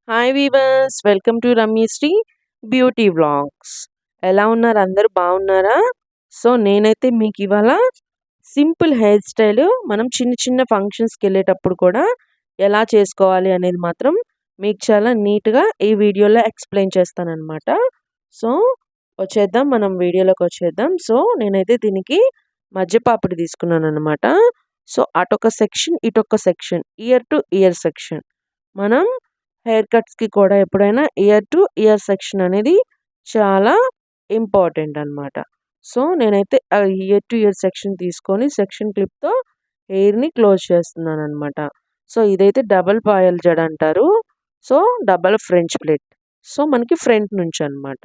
Hi weavers, welcome to Ramyasri beauty vlogs. ఎలా ఉన్నారు? అందరూ బాగున్నారా? సో నేనైతే మీకు ఇవాళ సింపుల్ హెయిర్ స్టైల్ మనం చిన్న చిన్న ఫంక్షన్స్కి వెళ్ళేటప్పుడు కూడా ఎలా చేసుకోవాలి అనేది మాత్రం మీకు చాలా నీట్గా ఈ వీడియోలో ఎక్స్ప్లెయిన్ చేస్తానన్నమాట. సో వచ్చేద్దాం, మనం వీడియోలోకి వచ్చేద్దాం. సో నేనైతే దీనికి మధ్యపాపిడి తీసుకున్నాను అనమాట. సో అటొక సెక్షన్, ఇటొక section, ear to ear section. మనం హెయిర్ కట్స్కి కూడా ఎప్పుడైనా ఇయర్ టు ఇయర్ సెక్షన్ అనేది చాలా ఇంపార్టెంట్ అనమాట. సో నేనైతే ఆ ఇయర్ టు ఇయర్ సెక్షన్ తీసుకొని సెక్షన్ క్లిప్తో హెయిర్ని క్లోజ్ చేస్తున్నాను అనమాట. సో ఇదైతే డబల్ పాయల్ జడ అంటారు. So double French plate. So మనకి ఫ్రంట్ నుంచి అనమాట.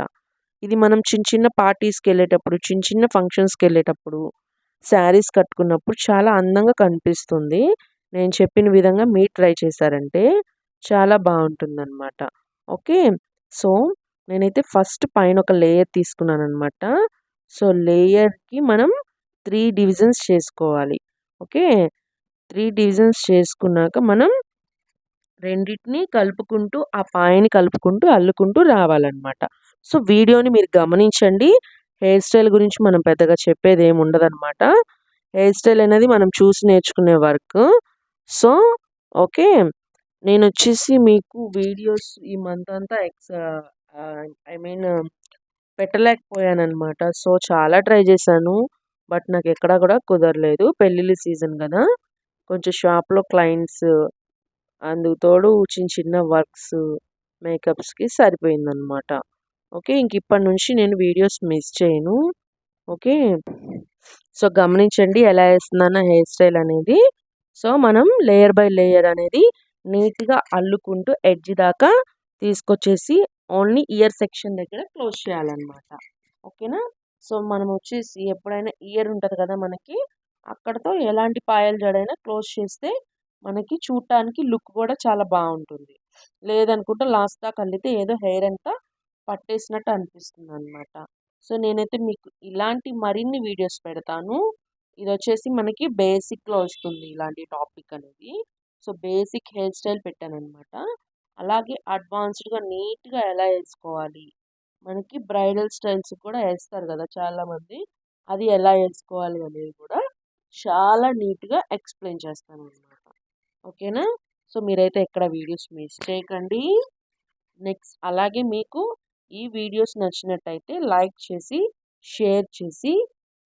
ఇది మనం చిన్న చిన్న పార్టీస్కి వెళ్ళేటప్పుడు, చిన్న చిన్న ఫంక్షన్స్కి వెళ్ళేటప్పుడు, శారీస్ కట్టుకున్నప్పుడు చాలా అందంగా కనిపిస్తుంది. నేను చెప్పిన విధంగా మీరు ట్రై చేశారంటే చాలా బాగుంటుందన్నమాట. ఓకే. సో నేనైతే ఫస్ట్ పైన ఒక లేయర్ తీసుకున్నానమాట. సో లేయర్కి మనం 3 డివిజన్స్ చేసుకోవాలి. ఓకే. 3 డివిజన్స్ చేసుకున్నాక మనం రెండిటిని కలుపుకుంటూ, ఆ పాయని కలుపుకుంటూ అల్లుకుంటూ రావాలన్నమాట. సో వీడియోని మీరు గమనించండి. హెయిర్ స్టైల్ గురించి మనం పెద్దగా చెప్పేది ఏమి ఉండదన్నమాట. హెయిర్ స్టైల్ అనేది మనం చూసి నేర్చుకునే వర్క్. So okay. నేనొచ్చేసి మీకు వీడియోస్ ఈ మంత్ అంతా ఐ మీన్ పెట్టలేకపోయాననమాట. సో చాలా ట్రై చేశాను. బట్ నాకెక్కడా కూడా కుదరలేదు. పెళ్ళిళ్ళ సీజన్ గదా! కొంచెం షాప్‌లో క్లయింట్స్, అందుకు తోడు చిన్న చిన్న వర్క్స్, మేకప్స్‌కి సరిపోయిందనమాట. ఓకే. ఇప్పటి నుంచి నేను వీడియోస్ మిస్ చేయను. ఓకే. సో గమనించండి ఎలా ఏస్తున్నానో హెయిర్ స్టైల్ అనేది. సో మనం లేయర్ బై లేయర్ అనేది నీట్‌గా అల్లుకుంటూ ఎడ్జ్ దాకా తీసుకొచ్చేసి ఓన్లీ ఇయర్ సెక్షన్ దగ్గర క్లోజ్ చేయాలన్నమాట. ఓకేనా? సో మనం వచ్చేసి ఎప్పుడైనా ఇయర్ ఉంటది కదా మనకి, అక్కడితో ఎలాంటి పాయల జడైనా క్లోజ్ చేస్తే మనకి చూడటానికి లుక్ కూడా చాలా బాగుంటుంది. లేదనుకుంటే లాస్ట్ దాకా అల్లితే ఏదో హెయిర్ అంతా పట్టేసినట్టు అనిపిస్తుందనమాట. సో నేనైతే మీకు ఇలాంటి మరిన్ని వీడియోస్ పెడతాను. ఇదొచ్చేసి మనకి బేసిక్‌లో వస్తుంది ఇలాంటి టాపిక్ అనేది. సో బేసిక్ హెయిర్ స్టైల్ పెట్టాననమాట. అలాగే అడ్వాన్స్డ్‌గా నీట్‌గా ఎలా ఏసుకోవాలి, మనకి బ్రైడల్ స్టైల్స్ కూడా ఏస్తారు కదా చాలామంది. అది ఎలా ఏసుకోవాలి అనేది కూడా చాలా నీట్‌గా ఎక్స్‌ప్లెయిన్ చేస్తాననమాట. ఓకేనా? సో మీరైతే ఎక్కడ వీడియోస్ మిస్ చేయకండి. నెక్స్ట్ అలాగే మీకు ఈ వీడియోస్ నచ్చినట్టయితే లైక్ చేసి, షేర్ చేసి,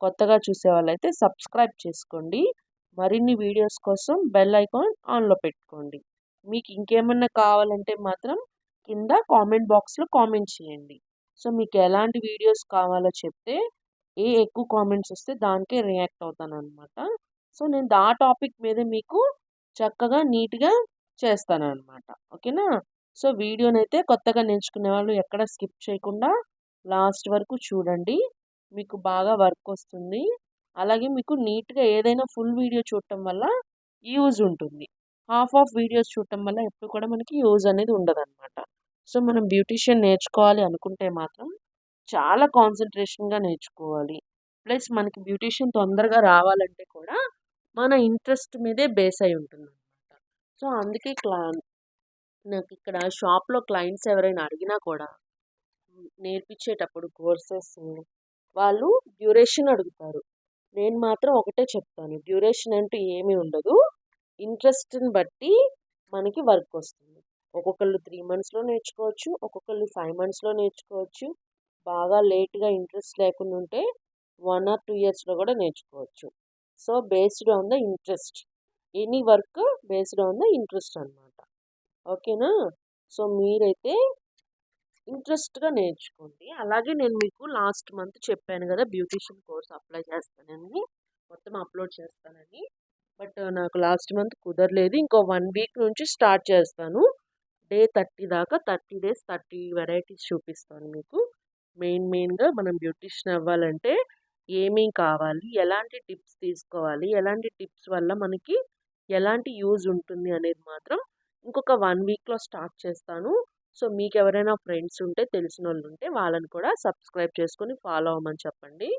కొత్తగా చూసే వాళ్ళైతే సబ్స్క్రైబ్ చేసుకోండి. మరిన్ని వీడియోస్ కోసం బెల్ ఐకాన్ ఆన్‌లో పెట్టుకోండి. మీకు ఇంకేమన్నా కావాలంటే మాత్రం కింద కామెంట్ బాక్స్‌లో కామెంట్ చేయండి. సో మీకు ఎలాంటి వీడియోస్ కావాలో చెప్తే ఎక్కువ కామెంట్స్ వస్తే దానికే రియాక్ట్ అవుతాననమాట. సో నేను ఆ టాపిక్ మీదే మీకు చక్కగా నీట్‌గా చేస్తాననమాట. ఓకేనా? సో వీడియోనైతే కొత్తగా నేర్చుకునే వాళ్ళు ఎక్కడ స్కిప్ చేయకుండా లాస్ట్ వరకు చూడండి. మీకు బాగా వర్క్ వస్తుంది. అలాగే మీకు నీట్‌గా ఏదైనా ఫుల్ వీడియో చూడటం వల్ల యూజ్ ఉంటుంది. హాఫ్ ఆఫ్ వీడియోస్ చూడటం వల్ల ఎప్పుడు కూడా మనకి యూజ్ అనేది ఉండదనమాట. సో మనం బ్యూటీషియన్ నేర్చుకోవాలి అనుకుంటే మాత్రం చాలా కాన్సంట్రేషన్‌గా నేర్చుకోవాలి. ప్లస్ మనకి బ్యూటీషియన్ తొందరగా రావాలంటే కూడా మన ఇంట్రెస్ట్ మీదే బేస్ అయి ఉంటుందనమాట. సో అందుకే నాకిక్కడ షాప్‌లో క్లయింట్స్ ఎవరైనా అడిగినా కూడా నేర్పించేటప్పుడు కోర్సెస్ వాళ్ళు డ్యూరేషన్ అడుగుతారు. నేను మాత్రం ఒకటే చెప్తాను. డ్యూరేషన్ అంటూ ఏమీ ఉండదు. ఇంట్రెస్ట్‌ని బట్టి మనకి వర్క్ వస్తుంది. ఒక్కొక్కళ్ళు 3 మంత్స్‌లో నేర్చుకోవచ్చు. ఒక్కొక్కళ్ళు 5 మంత్స్‌లో నేర్చుకోవచ్చు. బాగా లేట్‌గా ఇంట్రెస్ట్ లేకుండా ఉంటే 1 ఆర్ 2 ఇయర్స్‌లో కూడా నేర్చుకోవచ్చు. So based on the interest. Any work based on the interest అనమాట. ఓకేనా? సో మీరైతే ఇంట్రెస్ట్‌గా నేర్చుకోండి. అలాగే నేను మీకు లాస్ట్ మంత్ చెప్పాను గదా! బ్యూటీషియన్ కోర్స్ అప్లై చేస్తానని. మొత్తం అప్‌లోడ్ చేస్తానని. బట్ నాకు లాస్ట్ మంత్ కుదరలేదు. ఇంకో 1 వీక్ నుంచి స్టార్ట్ చేస్తాను. డే 30 దాకా 30 డేస్ 30 వెరైటీస్ చూపిస్తాను మీకు. మెయిన్‌గా మనం బ్యూటీషియన్ అవ్వాలంటే ఏమేం కావాలి? ఎలాంటి టిప్స్ తీసుకోవాలి? ఎలాంటి టిప్స్ వల్ల మనకి ఎలాంటి యూజ్ ఉంటుంది అనేది మాత్రం ఇంకొక 1 వీక్‌లో స్టార్ట్ చేస్తాను. సో మీకెవరైనా ఫ్రెండ్స్ ఉంటే, తెలిసినోళ్ళుంటే వాళ్ళని కూడా సబ్స్క్రైబ్ చేసుకొని ఫాలో అవ్వమని చెప్పండి.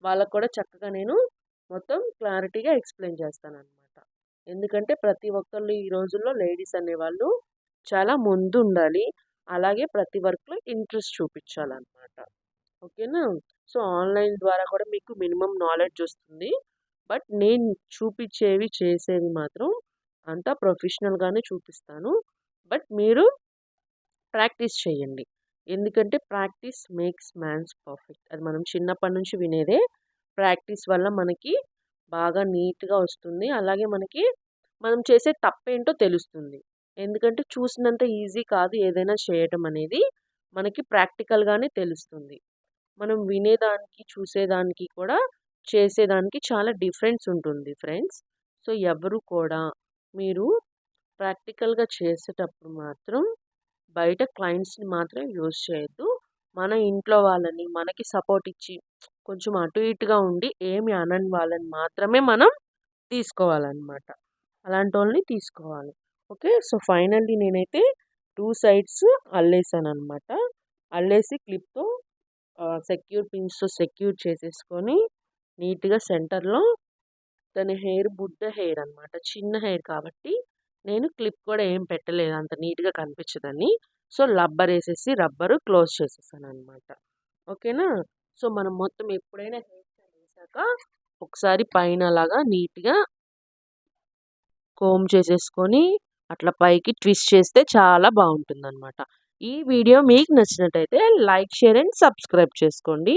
వాళ్ళకి కూడా చక్కగా నేను మొత్తం క్లారిటీగా ఎక్స్‌ప్లెయిన్ చేస్తాననమాట. ఎందుకంటే ప్రతి ఒక్కళ్ళు ఈ రోజుల్లో లేడీస్ అనేవాళ్ళు చాలా ముందుండాలి. అలాగే ప్రతి వర్క్‌లో ఇంట్రెస్ట్ చూపించాలనమాట. ఓకేనా? సో, ఆన్‌లైన్ ద్వారా కూడా మీకు మినిమమ్ నాలెడ్జ్ వస్తుంది. బట్ నేను చూపిచ్చేవి, చేసేవి మాత్రం అంతా ప్రొఫెషనల్‌గానే చూపిస్తాను. బట్ మీరు ప్రాక్టీస్ చేయండి. ఎందుకంటే ప్రాక్టీస్ మేక్స్ మ్యాన్స్ పర్ఫెక్ట్. అది మనం చిన్నప్పటి నుంచి వినేదే. ప్రాక్టీస్ వల్ల మనకి బాగా నీట్‌గా వస్తుంది. అలాగే మనకి మనం చేసే తప్పేంటో తెలుస్తుంది. ఎందుకంటే చూసినంత ఈజీ కాదు ఏదైనా చేయటం అనేది. మనకి ప్రాక్టికల్‌గానే తెలుస్తుంది. మనం వినేదానికి, చూసేదానికి కూడా చేసేదానికి చాలా డిఫరెన్స్ ఉంటుంది ఫ్రెండ్స్. సో, ఎవరు కూడా మీరు ప్రాక్టికల్‌గా చేసేటప్పుడు మాత్రం బయట క్లయింట్స్‌ని మాత్రం యూజ్ చేయొద్దు. మన ఇంట్లో వాళ్ళని, మనకి సపోర్ట్ ఇచ్చి కొంచెం అటు ఇటుగా ఉండి ఏమి అనని వాళ్ళని మాత్రమే మనం తీసుకోవాలనమాట. అలాంటోళ్ళని తీసుకోవాలి. ఓకే. సో, ఫైనల్లీ నేనైతే 2 సైడ్స్ అల్లేసాననమాట. అల్లేసి క్లిప్‌తో సెక్యూర్ పిన్స్‌తో సెక్యూర్ చేసేసుకొని నీట్‌గా సెంటర్‌లో తన హెయిర్ బుడ్డ హెయిర్ అనమాట. చిన్న హెయిర్ కాబట్టి నేను క్లిప్ కూడా ఏం పెట్టలేదు అంత నీట్‌గా కనిపించదని. సో, రబ్బరు క్లోజ్ చేసేసాననమాట. ఓకేనా? సో, మనం మొత్తం ఎప్పుడైనా హెయిర్ స్టైల్ ఏసాక ఒకసారి పైన అలాగా నీట్‌గా కోంబ్ చేసేసుకొని అట్లా పైకి ట్విస్ట్ చేస్తే చాలా బావుంటుందనమాట. ఈ వీడియో మీకు నచ్చినట్టయితే లైక్, షేర్ అండ్ సబ్స్క్రైబ్ చేసుకోండి.